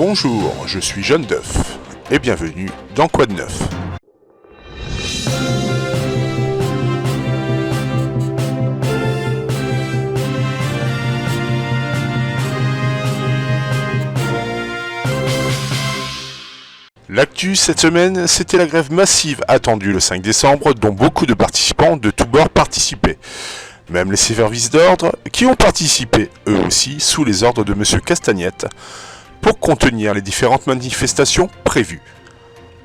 Bonjour, je suis Jeanne Duff, et bienvenue dans Quoi de Neuf. L'actu cette semaine, c'était la grève massive attendue le 5 décembre, dont beaucoup de participants de tous bords participaient. Même les services d'ordre, qui ont participé eux aussi sous les ordres de M. Castagnette, pour contenir les différentes manifestations prévues.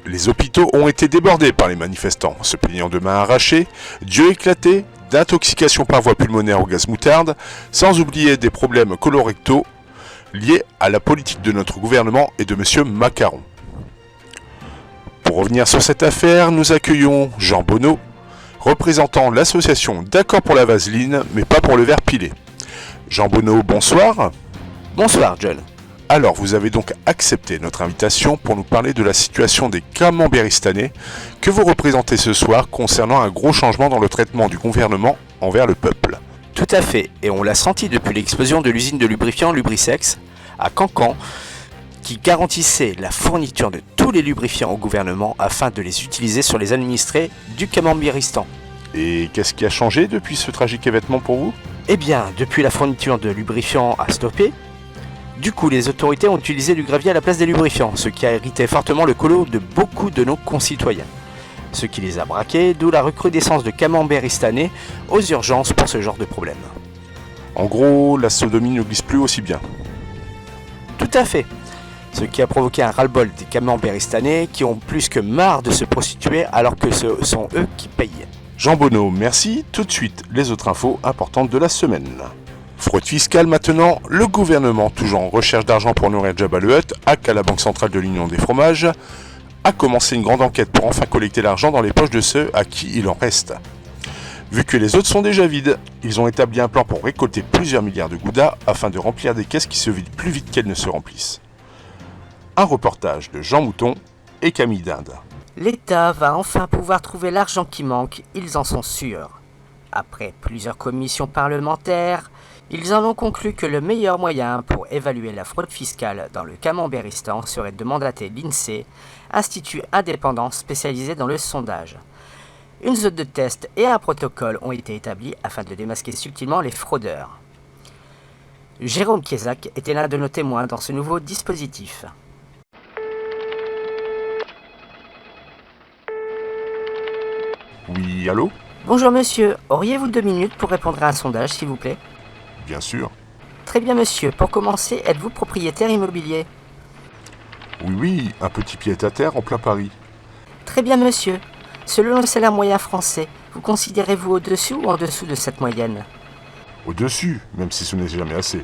Les hôpitaux ont été débordés par les manifestants, se plaignant de mains arrachées, d'yeux éclatés, d'intoxication par voie pulmonaire au gaz moutarde, sans oublier des problèmes colorectaux liés à la politique de notre gouvernement et de M. Macron. Pour revenir sur cette affaire, nous accueillons Jean Bonneau, représentant l'association D'accord pour la vaseline, mais pas pour le verre pilé. Jean Bonneau, bonsoir. Bonsoir, John. Alors, vous avez donc accepté notre invitation pour nous parler de la situation des camembéristanais que vous représentez ce soir concernant un gros changement dans le traitement du gouvernement envers le peuple. Tout à fait, et on l'a senti depuis l'explosion de l'usine de lubrifiant Lubrisex à Cancan, qui garantissait la fourniture de tous les lubrifiants au gouvernement afin de les utiliser sur les administrés du Camembéristan. Et qu'est-ce qui a changé depuis ce tragique événement pour vous ? Eh bien, depuis la fourniture de lubrifiants a stoppé, du coup les autorités ont utilisé du gravier à la place des lubrifiants, ce qui a irrité fortement le colo de beaucoup de nos concitoyens. Ce qui les a braqués, d'où la recrudescence de camembéristanais aux urgences pour ce genre de problème. En gros, la sodomie ne glisse plus aussi bien. Tout à fait. Ce qui a provoqué un ras-le-bol des camembéristanais qui ont plus que marre de se prostituer alors que ce sont eux qui payent. Jean Bonneau, merci. Tout de suite, les autres infos importantes de la semaine. Fraude fiscale maintenant, le gouvernement, toujours en recherche d'argent pour nourrir Jabba le Hutt, hack à la Banque Centrale de l'Union des Fromages, a commencé une grande enquête pour enfin collecter l'argent dans les poches de ceux à qui il en reste. Vu que les autres sont déjà vides, ils ont établi un plan pour récolter plusieurs milliards de goudas afin de remplir des caisses qui se vident plus vite qu'elles ne se remplissent. Un reportage de Jean Mouton et Camille Dinde. L'État va enfin pouvoir trouver l'argent qui manque, ils en sont sûrs. Après plusieurs commissions parlementaires, ils en ont conclu que le meilleur moyen pour évaluer la fraude fiscale dans le Camembéristan serait de mandater l'INSEE, institut indépendant spécialisé dans le sondage. Une zone de test et un protocole ont été établis afin de démasquer subtilement les fraudeurs. Jérôme Kiesac était l'un de nos témoins dans ce nouveau dispositif. Oui, allô ? Bonjour monsieur, auriez-vous 2 minutes pour répondre à un sondage s'il vous plaît ? Bien sûr. Très bien monsieur, pour commencer, êtes-vous propriétaire immobilier ? Oui, un petit pied-à-terre en plein Paris. Très bien monsieur, selon le salaire moyen français, vous considérez-vous au-dessus ou en dessous de cette moyenne ? Au-dessus, même si ce n'est jamais assez.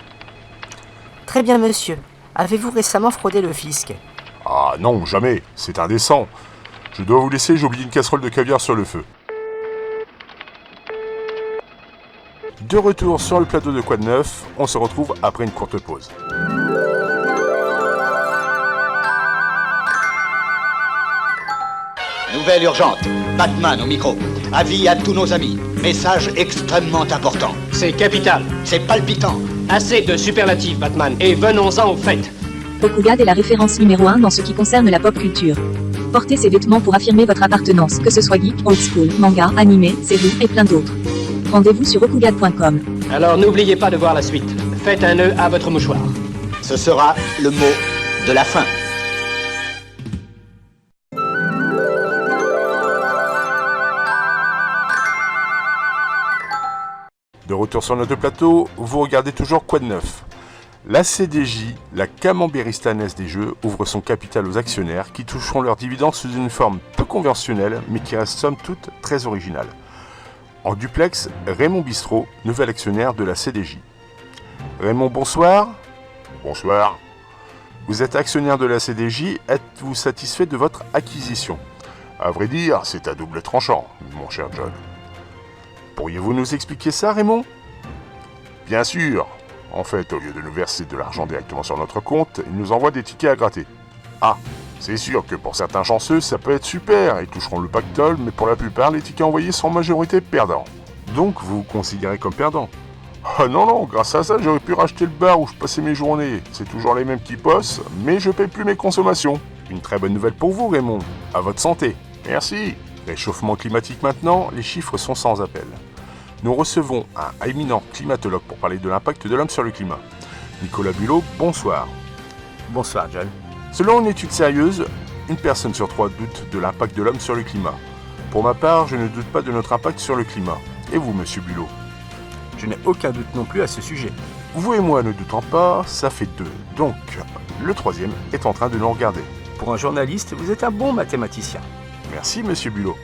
Très bien monsieur, avez-vous récemment fraudé le fisc ? Ah non, jamais, c'est indécent. Je dois vous laisser, j'ai oublié une casserole de caviar sur le feu. De retour sur le plateau de Quoi de Neuf, on se retrouve après une courte pause. Nouvelle urgente, Batman au micro. Avis à tous nos amis. Message extrêmement important. C'est capital. C'est palpitant. Assez de superlatifs, Batman, et venons-en au fait. Rokugad est la référence numéro 1 dans ce qui concerne la pop culture. Portez ces vêtements pour affirmer votre appartenance, que ce soit geek, old school, manga, animé, série et plein d'autres. Rendez-vous sur rokugad.com. Alors n'oubliez pas de voir la suite. Faites un nœud à votre mouchoir. Ce sera le mot de la fin. De retour sur notre plateau, vous regardez toujours Quoi de Neuf. La CDJ, la Camembéristanaise des Jeux, ouvre son capital aux actionnaires qui toucheront leurs dividendes sous une forme peu conventionnelle mais qui reste somme toute très originale. En duplex, Raymond Bistrot, nouvel actionnaire de la CDJ. Raymond, bonsoir. Bonsoir. Vous êtes actionnaire de la CDJ, êtes-vous satisfait de votre acquisition ? À vrai dire, c'est à double tranchant, mon cher John. Pourriez-vous nous expliquer ça, Raymond ? Bien sûr. En fait, au lieu de nous verser de l'argent directement sur notre compte, ils nous envoient des tickets à gratter. Ah, c'est sûr que pour certains chanceux, ça peut être super, ils toucheront le pactole, mais pour la plupart, les tickets envoyés sont en majorité perdants. Donc vous vous considérez comme perdant ? Ah non, grâce à ça, j'aurais pu racheter le bar où je passais mes journées. C'est toujours les mêmes qui bossent, mais je paie plus mes consommations. Une très bonne nouvelle pour vous, Raymond. À votre santé. Merci. Réchauffement climatique maintenant, les chiffres sont sans appel. Nous recevons un éminent climatologue pour parler de l'impact de l'homme sur le climat. Nicolas Bulot, bonsoir. Bonsoir, John. Selon une étude sérieuse, une personne sur 3 doute de l'impact de l'homme sur le climat. Pour ma part, je ne doute pas de notre impact sur le climat. Et vous, monsieur Bulot? Je n'ai aucun doute non plus à ce sujet. Vous et moi ne doutant pas, ça fait 2. Donc, le troisième est en train de nous regarder. Pour un journaliste, vous êtes un bon mathématicien. Merci, monsieur Bulot.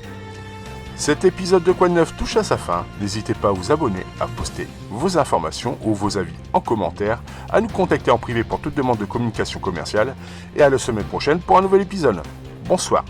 Cet épisode de Quoi de Neuf touche à sa fin. N'hésitez pas à vous abonner, à poster vos informations ou vos avis en commentaire, à nous contacter en privé pour toute demande de communication commerciale et à la semaine prochaine pour un nouvel épisode. Bonsoir.